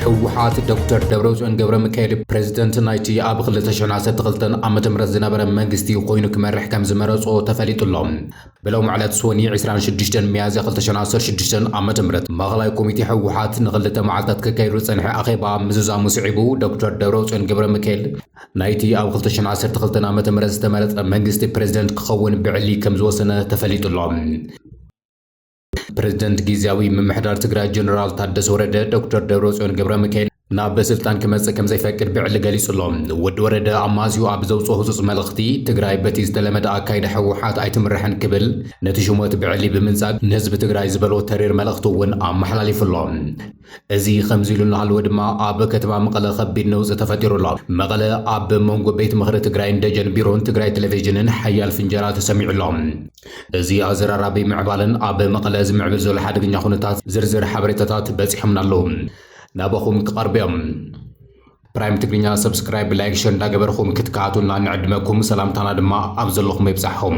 ሕወሓት ዶክተር ደብረጽዮን ገብረ ሚካኤል ፕሬዝደንት ናይቲ ኣብ 2012 ዓመተ ምህረት ዝነበረ መንግስቲ ኮይኑ ክመርሕ ከም ዝመረጾ ተፈሊጡሎም ብሎም ዕለት ሰኔ 26 ሚያዝያ 2016 ዓመተ ምህረት ማእኸላይ ኮሚቴ ሕወሓት ንኽልተ መዓልታት ከካይዱ ዝጸንሐ ኣኼባ ምዝዛሙ ስዒቡ ዶክተር ደብረጽዮን ገብረ ሚካኤል ናይቲ ኣብ 2012 ዓመተ ምህረት ዝተመረጸ መንግስቲ ፕሬዝደንት ክኸውን ብዕሊ ከም ዝወሰነ ተፈሊጡሎም ፕሬዝደንት ጊዜያዊ ምምሕዳር ትግራይ ጀነራል ታደሰ ወረደ ዶክተር ደብረጽዮን ገብረ ሚካኤል ናብ በስልጣን ክመጽእ ከም ዘይፈቅድ ብዕሊ ገሊጹሎም ወዲ ወረደ ኣማዝዩ ኣብ ዘውፅኦ ህፁፅ መልእኽቲ ትግራይ በቲ ዝተለመደ ኣካይዳ ሕወሓት ኣይትምርሕን ክብል ነቲ ሽሞት ብዕሊ ብምንጻግ ንህዝቢ ትግራይ ዝበሎ ተሪር መልእኽቲ እውን ኣመሓላሊፉሎም እዚ ከምዚ ኢሉ እናሃለወ ድማ ኣብ ከተማ መቐለ ከቢድ ነውፂ ተፈጢሩሎ መቐለ ኣብ መንጎ ቤት ምኽሪ ትግራይን ደጀን ቢሮን ትግራይ ቴሌቪዥንን ሓያል ፍንጀራ ተሰሚዑሎም እዚ ኣዘራራቢ ምዕባልን ኣብ መቐለ ዝምዕብል ዘሎ ሓደገኛ ኩነታት ዝርዝር ሓበሬታታት በፂሖምና ኣለዉ ናበኹም ክቐርብዮም ፕራይም ትግርኛ ሰብስክራይብ ላይክ ሸር እንዳገበርኹም ክትከታተሉና ንዕድመኩም ሰላምታና ድማ ኣብ ዘለኹም ይብጻሕኹም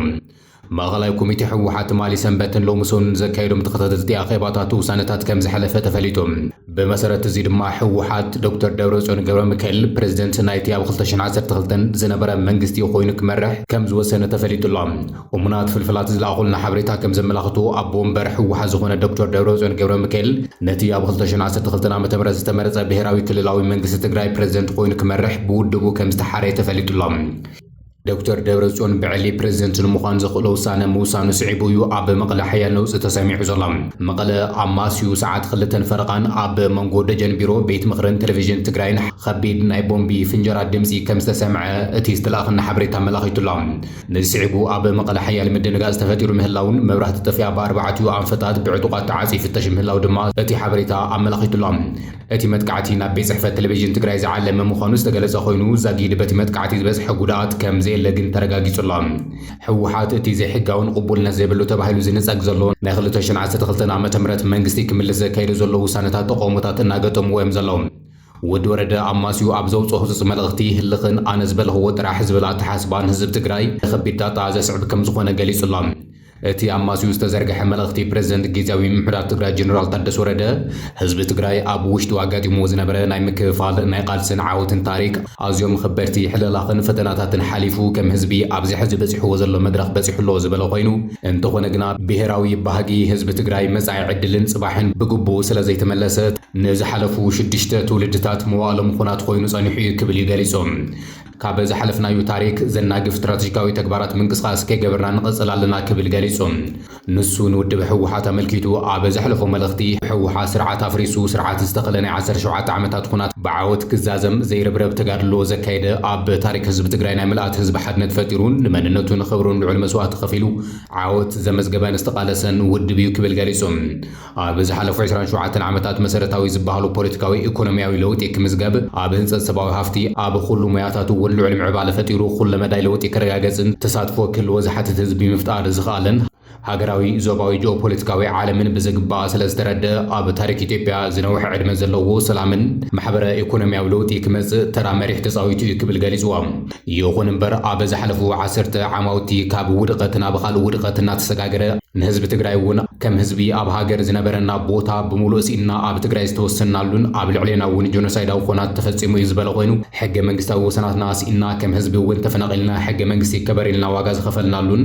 ማእኸላይ ኮሚቴ ሕወሓት ማሊ ሰንበትን ሎሚ ሰኑን ዘካየዶም ተኸታተልቲ ኣኼባታት ውሳነታት ከም ዝሓለፈ ተፈሊጦም ብመሰረት እዚ ድማ ሕወሓት ዶክተር ደብረጽዮን ገብረ ሚካኤል ፕሬዝደንት ናይቲ ኣብ 2012 ዝነበረ መንግስቲ ኮይኑ ክመርሕ ከም ዝወሰነ ተፈሊጡሎም እሙናት ፍልፍላት ዝለኣኹልና ሓበሬታ ከም ዘመላኽቱ ኣብ ወንበር ሕወሓት ዝኾነ ዶክተር ደብረጽዮን ገብረ ሚካኤል ነቲ ኣብ 2012 ዓ.ም ዝተመረጸ ብሄራዊ ክልላዊ መንግስቲ ትግራይ ፕሬዝደንት ኮይኑ ክመርሕ ብውድቡ ከም ዝተሓረየ ተፈሊጡሎም ዶክተር ደብረጽዮን ብዕሊ ፕሬዝደንት ንምዃን ዘኽእሎ ውሳነ ምውሳኑ ስዒቡ እዩ ኣብ መቐለ ሓያል ነውፂ ተሰሚዑ ዘሎ መቐለ ኣብ ማስዩ ሰዓት 2 ፈረቓን ኣብ መንጎ ደጀን ቢሮ ቤት ምኽርን ቴሌቪዥን ትግራይን ከቢድ ናይ ቦምቢ ፍንጀራ ድምፂ ከም ዝተሰምዐ እቲ ዝተላኽና ሓበሬታ ኣመላኺቱሎም ነዚ ስዒቡ ኣብ መቐለ ሓያል ምድንጋጽ ተፈጢሩ ምህላውን መብራህቲ ጠፍያ ብኣርባዕትኡ አንፈታት ብዕጡቓት ተዓፂ ፍተሽ ምህላው ድማ እቲ ሓበሬታ ኣመላኺቱሎም እቲ መጥቃዕቲ ናብ ቤት ጽሕፈት ቴሌቪዥን ትግራይ ዝዓለመ ምዃኑ ዝተገለጸ ኮይኑ ዛጊድ በቲ መጥቃዕቲ ዝበዝሐ ጉድኣት ከም ለግን ተረጋጊጹሎም ሕወሓት እቲ ዘይሕጋውን ቅቡልነት ዘይብሉ ተባሂሉ ዝንጸግ ዘሎ ናይ 2012 ዓመተ ምህረት መንግስቲ ክምልስ ዘካይዱ ዘሎ ውሳነታት ተቃውሞታት እናገጠምዎ እዮም ዘለዉ ወዲ ወረደ ኣማስዩ ኣብ ዘውፅኦ ህፁፅ መልእኽቲ ህልኽን ኣነ ዝበልኽዎ ጥራሕ ዝብል ኣተሓስባን ህዝቢ ትግራይ ከቢድ ጣጣ ዘስዕብ ከም ዝኾነ ገሊጹሎም እቲ ኣማስዩ ዝተዘርግሐ መልእኽቲ ፕሬዝደንት ጊዜያዊ ምምሕዳር ትግራይ ጀነራል ታደሰ ወረደ ህዝቢ ትግራይ ኣብ ውሽጡ ኣጋጢምዎ ዝነበረ ናይ ምክፍፋል ናይ ቃልስን ዓወትን ታሪክ ኣዝዮም ከበድቲ ሕልላኽን ፈተናታትን ሓሊፉ ከም ህዝቢ ኣብዚ ሕዚ በፂሕዎ ዘሎ መድረኽ በፂሑሎ ዝበለ ኮይኑ እንተኾነ ግና ብሄራዊ ባህጊ ህዝቢ ትግራይ መጻኢ ዕድልን ጽባሕን ብግቡእ ስለ ዘይተመለሰ ንዝሓለፉ 6 ትውልድታት መዋእሎም ኩናት ኮይኑ ጸኒሑ እዩ ክብል ገሊጾም ካብ ዝሓለፍናዩ ታሪክ ዘናግፍ ስትራቴጂካዊ ተግባራት ምንቅስቓስ ከይገበርና ንቕጽል ኣለና ክብል ገሊጾም ንሱ ንውድብ ሕወሓት ኣመልኪቱ ኣብ ዝሓለፎ መልእኽቲ ሕወሓት ስርዓት ኣፍሪሱ ስርዓት ዝተኸለ ናይ 17 ዓመታት ኩናት ብዓወት ክዛዘም ዘይርብረብ ተጋድሎ ዘካየደ ኣብ ታሪክ ህዝቢ ትግራይ ናይ ምልኣት ህዝቢ ሓድነት ፈጢሩን ንመንነቱን ክብሩን ልዑል መስዋዕቲ ከፊሉ ዓወት ዘመዝገበን ዝተቓለሰን ውድብ እዩ ክብል ገሊጾም ኣብ ዝሓለፉ 27 ዓመታት መሰረታዊ ዝበሃሉ ፖለቲካዊ ኢኮኖሚያዊ ለውጢ ክምዝገብ ኣብ ህንፀት ሰብኣዊ ሃፍቲ ኣብ ኩሉ ሞያታት እውን ልዑል ምዕባለ ፈጢሩ ኩሉ መዳይ ለውጢ ክረጋገጽን ተሳትፎ ክህልዎ ዝሓትት ህዝቢ ምፍጣር ዝኽኣለን ሃገራዊ ዞባዊ ጂኦፖለቲካዊ ዓለምን ብዝግባእ ስለ ዝተረድአ ኣብ ታሪክ ኢትዮጵያ ዝነውሐ ዕድመ ዘለዎ ሰላምን ማሕበረ ኢኮኖሚያዊ ለውጢ ክመጽእ ተራ መሪሕ ተጻዊቱ እዩ ክብል ገሊጽዎም ይኹን እምበር ኣብ ዝሓለፉ 10 ዓማውቲ ካብ ውድቐት ናብ ካልእ ውድቐት እናተሰጋገረ ንህዝቢ ትግራይ እውን ከም ህዝቢ ኣብ ሃገር ዝነበረና ቦታ ብምሉእ ሲኢና ኣብ ትግራይ ዝተወሰናሉን ኣብ ልዕልና እውን ጆኖሳይዳዊ ኩናት ተፈጺሙ እዩ ዝበለ ኮይኑ ሕገ መንግስታዊ ወሰናትና ሲኢና ከም ህዝቢ እውን ተፈናቒልና ሕገ መንግስቲ ከበር ኢልና ዋጋ ዝኸፈልናሉን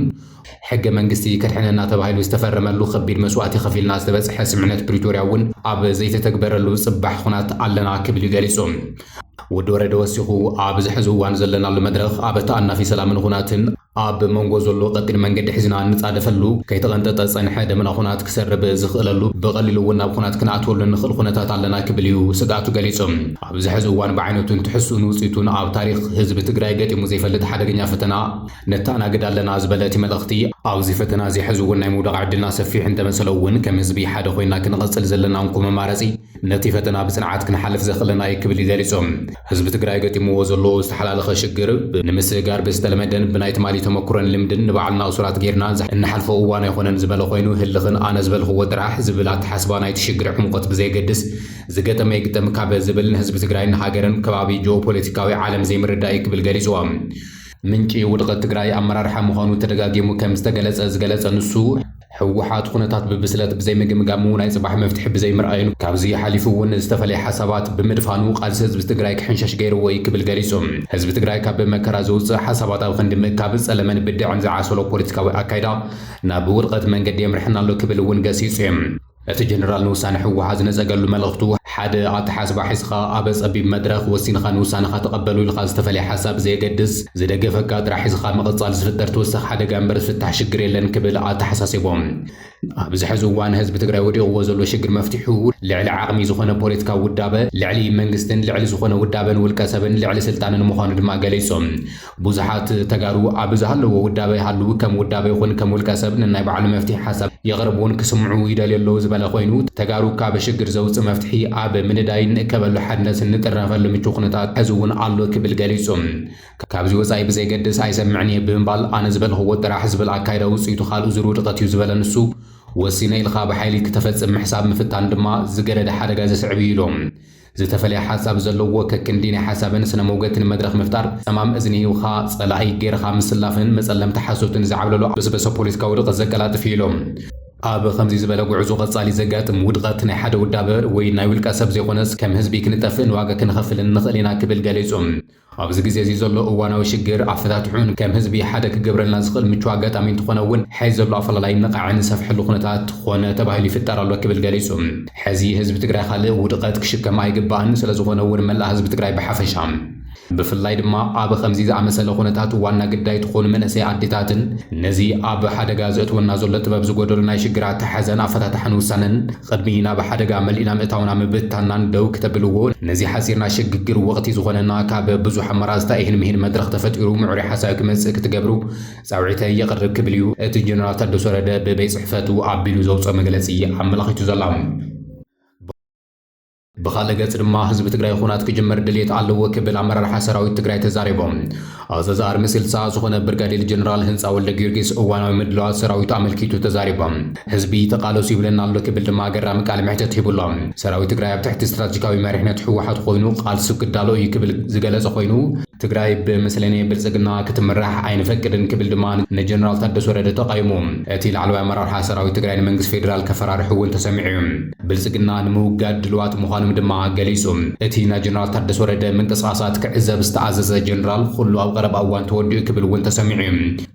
ሕገ መንግስቲ ከድሕነና ተባሂሉ ዝተፈረመሉ ከቢድ መስዋዕቲ ከፊልና ዝተበጽሐ ስምዕነት ፕሪቶርያ እውን ኣብ ዘይተተግበረሉ ጽባሕ ኩናት ኣለና ክብል ገሊጾም ወዲ ወረደ ወሲኹ ኣብ ዝሕዚ እዋን ዘለናሉ መድረኽ ኣብ ተኣናፊ ሰላምን ኩናትን ኣብ መንጎ ዘሎ ቀጢን መንገዲ ሒዝና እንጻደፈሉ ከይተቐንጠጠ ጸንሐ ደመና ኩናት ክሰርብ ዝኽእለሉ ብቐሊሉ እውን ናብ ኩናት ክንኣትወሉ ንኽእል ኩነታት ኣለና ክብል እዩ ስጋቱ ገሊጾም ኣብ ዝሕዚ እዋን ብዓይነቱን ትሕሱን ውፅኢቱን ኣብ ታሪክ ህዝቢ ትግራይ ገጢሙ ዘይፈልጥ ሓደገኛ ፈተና ነተኣናግድ ኣለና ዝበለ እቲ መልእኽቲ ኣብዚ ፈተና ዝሕዚ እውን ናይ ምውዳቕ ዕድልና ሰፊሕ እንተመሰለ እውን ከም ህዝቢ ሓደ ኮይና ክንቐጽል ዘለና እንኩ መማረፂ ነቲ ፈተና ብጽንዓት ክንሓልፍ ዘኽእለና እዩ ክብል ገሊጾም ህዝቢ ትግራይ ገጢምዎ ዘሎ ዝተሓላለኸ ሽግር ንምስጋር ብዝተለመደን ብናይ ትማሊ ተመክሮን ልምድን ንባዕልና እሱራት ጌርና እንሓልፎ እዋን ኣይኮነን ዝበለ ኮይኑ ህልኽን ኣነ ዝበልኽዎ ጥራሕ ዝብል ኣተሓስባ ናይቲ ሽግር ዕሙቆት ብዘይገድስ ዝገጠመ ይግጠም ካብ ዝብል ንህዝቢ ትግራይ ንሃገርን ከባቢ ጂኦፖለቲካዊ ዓለም ዘይምርዳእ ክብል ገሊጽዎም ምንጪ ውድቀት ትግራይ አመራርሓ ምዃኑ ተደጋጊሙ ከም ዝተገለጸ ንሱ ሕወሓት ኩነታት ብብስለት ብዘይ ምግምጋሙ ናይ ጽባሕ መፍትሒ ብዘይ ምርኣዩ ካብዚ ሓሊፉ እውን ዝተፈለየ ሓሳባት ብምድፋኑ ቃልሲ ህዝቢ ትግራይ ክሕንሸሽ ገይርዎ ክብል ገሊጹ ህዝቢ ትግራይ ካብ መከራ ዘውፅእ ሓሳባት ኣብ ክንዲ ምእካብ ጸለመን ብድዕን ዝዓሰሎ ፖለቲካዊ ኣካይዳ ናብ ውድቀት መንገዲ የምርሕና ኣሎ ክብል እውን ገሲጹ እዩ እቲ ጀነራል ንውሳነ ሕወሓት ዝነጸገሉ መልእኽቱ ሓደ ኣተሓስባ ሒዝኻ ኣብ ጸቢብ መድረኽ ወሲንኻ ንውሳነኻ ተቐበሉ ኢልኻ ዝተፈለየ ሓሳብ ዘየገድስ ዝደገፈካ ጥራሕ ሒዝኻ ምቕጻል ዝፍጠር ተወሳኺ ሓደጋ እምበር ዝፍታሕ ሽግር የለን ክብል ኣተሓሳሲቦም ኣብዚ ሕዚ እዋን ህዝቢ ትግራይ ወዲቕዎ ዘሎ ሽግር መፍትሑ ልዕሊ ዓቕሚ ዝኾነ ፖለቲካዊ ውዳበ ልዕሊ መንግስትን ልዕሊ ዝኾነ ውዳበን ውልቀ ሰብን ልዕሊ ስልጣንን ምዃኑ ድማ ገሊፆም ብዙሓት ተጋሩ ኣብ ዝሃለዎ ውዳበ ይሃልው ከም ውዳበ ይኹን ከም ውልቀ ሰብ ናይ ባዕሉ መፍትሒ ሓሳብ የቕርቡን ክስምዑ ይደልዩ ኣለዉ ዝበለ ኮይኑ ተጋሩ ካብ ሽግር ዘውፅእ መፍትሒ ኣብ ምንዳይ ንእከበሉ ሓድነትን ንጥረፈሉ ምቹው ኩነታት ሕዚ እውን ኣሎ ክብል ገሊፆም ካብዚ ወፃኢ ብዘይገድስ ኣይሰምዕን እየ ብምባል ኣነ ዝበልኽዎ ጥራሕ ዝብል ኣካይዳ ውፅኢቱ ካልኡ ዝሩ ውድቐት እዩ ዝበለ ንሱ ወሲነ ኢልኻ ብሓይሊ ክትፈጽም ምሕሳብ ምፍታን ድማ ዝገረደ ሓደጋ ዘስዕብ ኢሎም ዝተፈለየ ሓሳብ ዘለዎ ከክንዲ ናይ ሓሳብን ስነ መውገትን መድረኽ ምፍጣር ሰማም እዝኒ ሂብኻ ጸላኢ ጌርኻ ምስላፍን መጸለምቲ ሓሶትን ዝዓብለሉ በስበሰ ፖለቲካዊ ውድቀት ዘቀላጥፍ ኢሎም ኣብ ከምዚ ዝበለ ጉዕዞ ቀጻሊ ዘጋጥም ውድቀት ናይ ሓደ ውዳበ ወይ ናይ ውልቀ ሰብ ዘይኮነስ ከም ህዝቢ ክንጠፍእን ዋጋ ክንኸፍልን ንኽእል ኢና ክብል ገሊፆም ኣብዚ ግዜ እዚ ዘሎ እዋናዊ ሽግር ኣፈታትሑን ከም ህዝቢ ሓደ ክገብረልና ዝኽእል ምቹው ኣጋጣሚ እንትኾነ እውን ሕዚ ዘሎ ኣፈላላይ ንቃዕን ዝሰፍሐሉ ኩነታት ኮነ ተባሂሉ ይፍጠር ኣሎ ክብል ገሊፁ ሕዚ ህዝቢ ትግራይ ካልእ ውድቀት ክሽከም ኣይግባእን ስለዝኾነ እውን መላእ ህዝቢ ትግራይ ብሓፈሻ ብፍላይ ድማ ኣብ ከምዚ ዝኣመሰለ ኩነታት ዋና ግዳይ ትኾኑ መንእሰይ ኣዴታትን ነዚ ኣብ ሓደጋ ዘእትወና ዘሎ ጥበብ ዝጎደሉ ናይ ሽግራት ተሓዘን ኣፈታታሕን ውሳነን ቅድሚ ናብ ሓደጋ መሊእና ምእታውና ምብታናን ደው ክተብልዎ ነዚ ሓሲርና ሽግግር ወቕቲ ዝኾነና ካብ ብዙሕ ኣመራዝታ ይህን መድረኽ ተፈጢሩ ምዑሪ ሓሳብ ክመጽእ ክትገብሩ ጻውዒተይ የቕርብ ክብል እዩ እቲ ጀነራል ታደሰ ወረደ ብቤት ጽሕፈቱ ኣቢሉ ዘውፅኦ መግለጺ ኣመላኺቱ ዘሎ بخالق قصدما حزب تግራይ ኹናት ክጅመር ድሌት ኣለዎ ክብል ኣመራርሓ ሰራዊት ትግራይ ተዛሪቦም ኣዛዛር ምስል ዝኾነ ብርጋዴር ጀነራል ህንፃ ወልደ ጊዮርጊስ እዋናዊ ምድላዋት ሰራዊት ኣመልኪቱ ተዛሪቦም ህዝቢ ተቃለሱ ይብለና ኣሎ ክብል ድማ ገራሚ ቃል ምሕተት ሂቡሎም ሰራዊት ትግራይ ኣብ ትሕቲ ስትራቴጂካዊ መሪሕነት ሕወሓት ኮይኑ ቃልሱ ክዳሎ እዩ ክብል ዝገለጸ ኮይኑ ትግራይ ብምስለኔ ብልጽግና ክትምራሕ ኣይንፈቅድን ክብል ድማ ንጀነራል ታደሰ ወረደ ተቃይሙ እቲ ላዕለዋይ ኣመራርሓ ሰራዊት ትግራይ ንመንግስቲ ፌደራል ከፈራርሑ እውን ተሰሚዑ ብልጽግና ንምውጋድ ድልዋት ምዃኑ ድማ ገሊጹ እቲ ጀነራል ታደሰ ወረደ ምንቅስቃሳት ክዕዘብ ዝተኣዘዘ ጀነራል ኩሉ ኣብ ቀረባ እዋን ተወዲኡ ክብል እውን ተሰሚዑ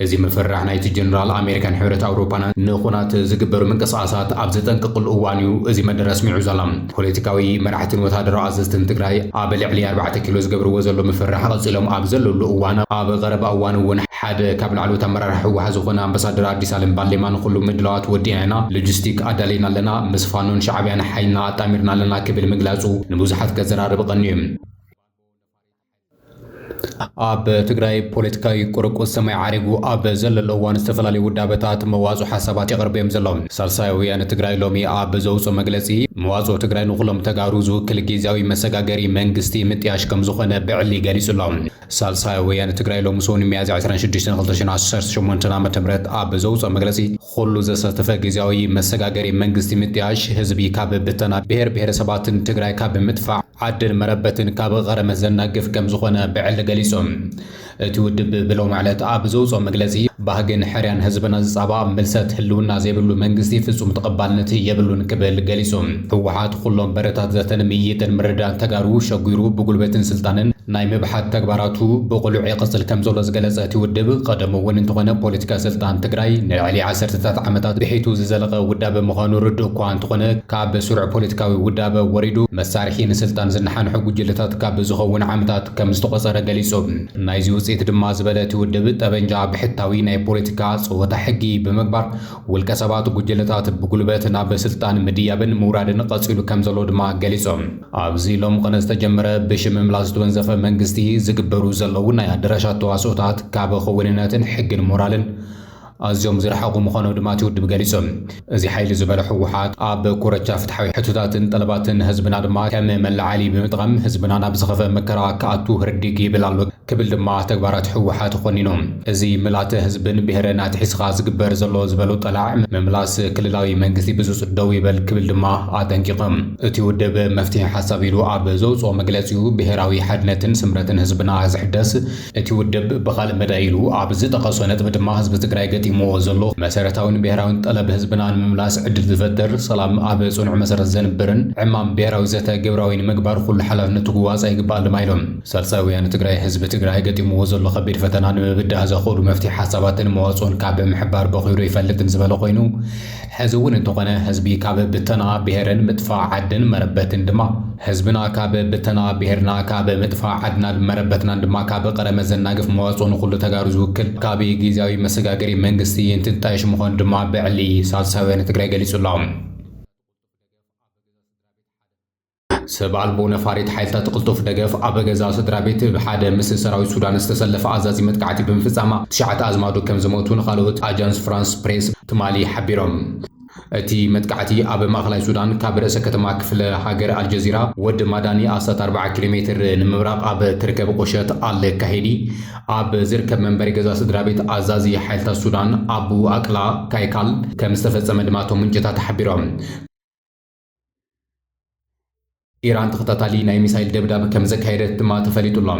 እዚ ምፍራሕ ናይቲ ጀነራል ኣሜሪካን ሕብረት ኣውሮፓና ንኹናት ዝግበሩ ምንቅስቃሳት ኣብ ዝጠንቅቕሉ እዋን እዩ እዚ መደረ ሰሚዑ ዘሎ ፖለቲካዊ መራሕትን ወታደራዊ ኣዘዝትን ትግራይ ኣብ ልዕሊ 4 ኪሎ ዝገብርዎ ዘሎ ምፍራሕ ቀፂሎም ኣብ ዘለሉ እዋን ኣብ ቀረባ እዋን እውን ሓደ ካብ ላዕለዎት ኣመራርሓ ሕወሓት ዝኾነ ኣምባሳደር አዲስ አለም ባሌማን ኩሉ ምድላዋት ወዲና ሎጂስቲክ ኣዳሊና ኣለና ምስ ፋኖን ሻዕብያን ሓይልና ኣጣሚርና ኣለና ክብል ምግላጹ ንብዙሓት ከዘራርብ ቀንዩ ኣብ ትግራይ ፖለቲካዊ ቁርቁስ ሰማይ ዓሪጉ ኣብ ዘለሎ እዋን ዝተፈላለዩ ውዳበታት መዋጹ ሓሳባት የቕርብዮም ዘሎም ሳልሳይ ወያነ ትግራይ ሎሚ ኣብ ዘውፅኦ መግለጺ መዋጹ ትግራይ ንኹሎም ተጋሩ ዝውክል ጊዜያዊ መሰጋገሪ መንግስቲ ምጥያሽ ከም ዝኾነ ብዕሊ ገሊጹሎም ሳልሳይ ወያነ ትግራይ ሎሚ ሰውን ሚያዝያ 26 2018 ዓ.ም ኣብ ዘውፅኦ መግለጺ ኩሉ ዘሳተፈ ጊዜያዊ መሰጋገሪ መንግስቲ ምጥያሽ ህዝቢ ካብ ብተና ብሔር ብሔረሰባትን ትግራይ ካብ ምጥፋዕ ዓድን መረበትን ካብ ቀረመት ዘናግፍ ከም ዝኾነ ብዕሊ ገሊጾም እቲ ውድብ ብለው ማለት ኣብ ዘውፅኦ መግለጺ ባህግን ሕርያን ህዝብና ዝጻባእ ምልሰት ህልውና ዘይብሉ መንግስቲ ፍጹም ተቐባልነት የብሉን ክብል ገሊጾም ሕወሓት ኩሎም በረታት ዘተን ምይጥን ምርዳን ተጋሩ ሸጉሩ ብጉልበትን ስልጣንን ናይ ምብሓት ተግባራቱ ብቁልዑ ይቕጽል ከም ዘሎ ዝገለጸ እቲ ውድብ ቀደም እውን እንተኾነ ፖለቲካ ስልጣን ትግራይ ንልዕሊ 10 ዓመታት ብሒቱ ዝዘለቐ ውዳበ ምዃኑ ርዱእ እኳ እንተኾነ ካብ ስሩዕ ፖለቲካዊ ውዳበ ወሪዱ መሳርሒ ንስልጣን ዝነሓንሑ ጉጅለታት ካብ ዝኸውን ዓመታት ከም ዝተቆጸረ ገሊጾም ናይዚ ውጽኢት ድማ ዝበለ እቲ ውድብ ጠበንጃ ብሕታዊ ናይ ፖለቲካ ጾወታ ሕጊ ብምግባር ውልቀ ሰባት ጉጅለታት ብጉልበት ናብ ስልጣን ምድያብን ምውራድን ቀጺሉ ከም ዘሎ ድማ ገሊጾም ኣብዚ ሎም ቀነ ዝተጀመረ ብሽምምላስ ዝተወንዘፈ መንግስቲ ዝግበሩ ዘለዉ ናይ ኣደራሻት ተዋስኦታት ካብ ኽውንነትን ሕግን ሞራልን أزيوم زرحوا مخانو دماتي ودب قليسهم زي حيل زبالة حوحات أب كورة فتحوي حتوتات طلبات هزبنا دما كم مل علي بمدغم هزبنا نابزغف مكرا كأتو هرديكي بلالو كبل دما تكبارات حوحات خونينهم زي ملات هزبن بهرنا تحس غاز قبر زلو زبالو طلع مملاس كللاوي منقسي بزوس الدوي بل كبل دما آتنكيقم اتي ودب مفتيح حسابيلو أب زوز ومقلسيو بهراوي حدنة سمرة هزبنا زحدس اتي ودب بخال مدايلو أب زي تقصونت بدما هزب تقراي قتيمو زلو مسارتاون بهراون طلب هزبنا مملاس عدد تفتر سلام أب صنع مسار الزنبرن عمام بهراوي زتا قبراوين مقبار كل حلف نتقواز أي قبال مايلهم سلساويان تقراي هزب تقراي قتيمو زلو خبير فتنان مبدا هزاخور مفتيح حسابات مواصون كعب محبار بخيرو يفلت نزبالو قينو حزون انتقنا هزبي كعب بتنا بهرن مدفع عدن مربت دما هزبنا كعب بتنا بهرنا كعب مدفع عدنا مربتنا دما كعب قرم زناقف مواصون كل تجارز وكل كعبي جيزاوي مسجاجري منقستي انت تعيش مخون دما بعلي سلساويان تقراي قليسو اللهم سبعال بونا فاريد حيلتا تقلطو في دقف أبغزا سدرا بيت بحادة مثل سراوي السودان استسلف أعزازي متقعتي بمفزامة تشعت أزمادو كم زموتون خالوت أجانس فرانس بريس تمالي حبيرهم اتي متقعتي اب ماخلاي سودان كابرسه كتما كفل هاجر الجزيره ود مداني اسات 4 كيلومتر نمبراق اب تركب قشت على كهيدي اب زركب منبر غزا سدرا بيت ازازي حيلتا السودان ابو اقلا كايكال كمستفصم دماتو منجتا تحبيرهم إيران تخططالي ناي ميسايل دبداب كم زكايرت ما تفليت الله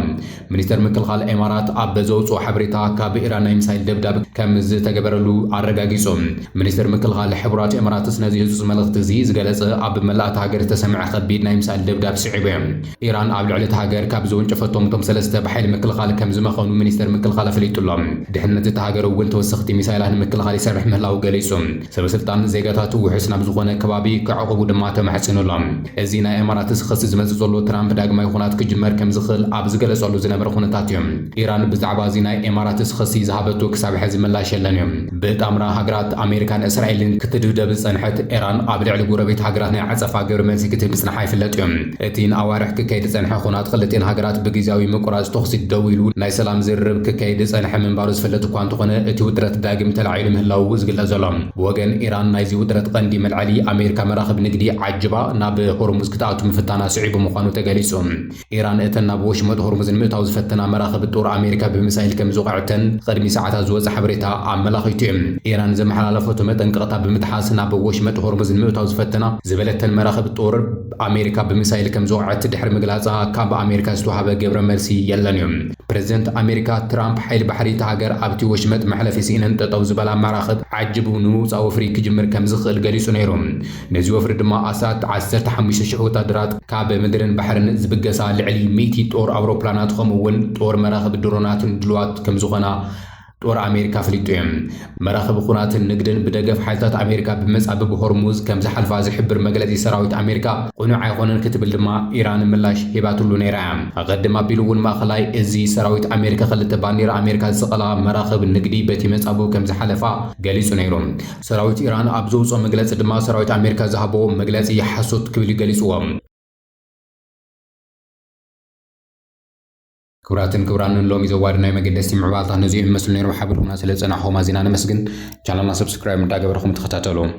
منستر مكلخال إمارات أب زوج وحبريتا كاب إيران ناي ميسايل دبداب كم ز تجبرلو عرقاقيسهم منستر مكلخال حبرات إمارات سنزي هزوز ملغت زيز جلس أب ملات هاجر تسمع خبيد ناي ميسايل دبداب صعيبهم إيران أب لعلت هاجر كاب زون شفتهم تم سلسة بحيل مكلخال كم زمخون منستر مكلخال فليت الله دحنا تهاجر وانت وسختي ميسايلان مكلخال يسرح مهلا وجليسهم سبب سلطان زيجاتات وحسنا بزغنا كبابي كعقب دمات محسن الله الزينا إمارات خص زمز زلو ترامب داغما يخونات كجمر كم زخل ابز غلصلو زنبر خونتاتيوم ايران بزعبا زينا امارات خصي زهبتو كساب حز ملاش يلنيوم بتامرا هاغرات امريكان اسرائيل كتدبدب صنحت ايران ابل على غربيت هاغراتنا عصفا غير منسي كتبسنا حيفلطيوم اتين اوارح كيد صنح خونات خلتين هاغرات بغيزاوي مقراز تخصي دويلو ناي سلام زرب كيد صنح من بارز فلط كوان تخونه اتي ودرت داغم تلعيل مهلاو وزغل زلام وغن ايران نايزي ودرت قندي ملعلي امريكا مراخب نقدي عجبا ناب هرمز كتاعتو مفتانا صعيب مخانو تغليصهم ايران اتنا بوش مدهور مزن ميتاو زفتنا مراخب الدور امريكا بمسائل كم زوقعتن قدمي ساعات زوز حبريتا عملاخيتهم ايران زمحلالفته متنقطا بمتحاسنا بوش مدهور مزن ميتاو زفتنا زبلتن مراخب الدور امريكا بمسائل كم زوقعت دحر مغلاصا كاب امريكا استوحبه جبر مرسي يلنيوم بريزيدنت امريكا ترامب حيل بحري تاجر ابتي وشمت محلف سينن تطو زبلا مراخب عجبو نوص او فريق جمر كم زخل غليسو نيروم نزي وفر دما اسات 15 وتادرات كاب مدرن بحرن زبقسا لعلي ميتي طور أوروبلانات خمون طور مراخب درونات دلوات كم زغنا طور أمريكا فليتوهم مراخب خونات النقدن بدقف حالتات أمريكا بمسعب بهرموز كم زحل فاز حبر مقلدي سراويت أمريكا قنوع يخونن كتب لما إيران ملاش هباتو لونيرا قدما بيلون ما خلاي ازي سراويت أمريكا خلت بانير أمريكا زقلا مراخب النقدي بتي مسعبو كم زحلفا قاليسو نيرون سراويت إيران أبزوز ومقلد دما سراويت أمريكا زهبو مقلدي يحسوت كبلي قاليسوهم كوراتن لومي زوارنا مقدسي معبالطه نزيهم مسلوني روح حبركم سلسنا حوما زينا نمسجن channelنا سبسكرايب متاقبركم تختاتلون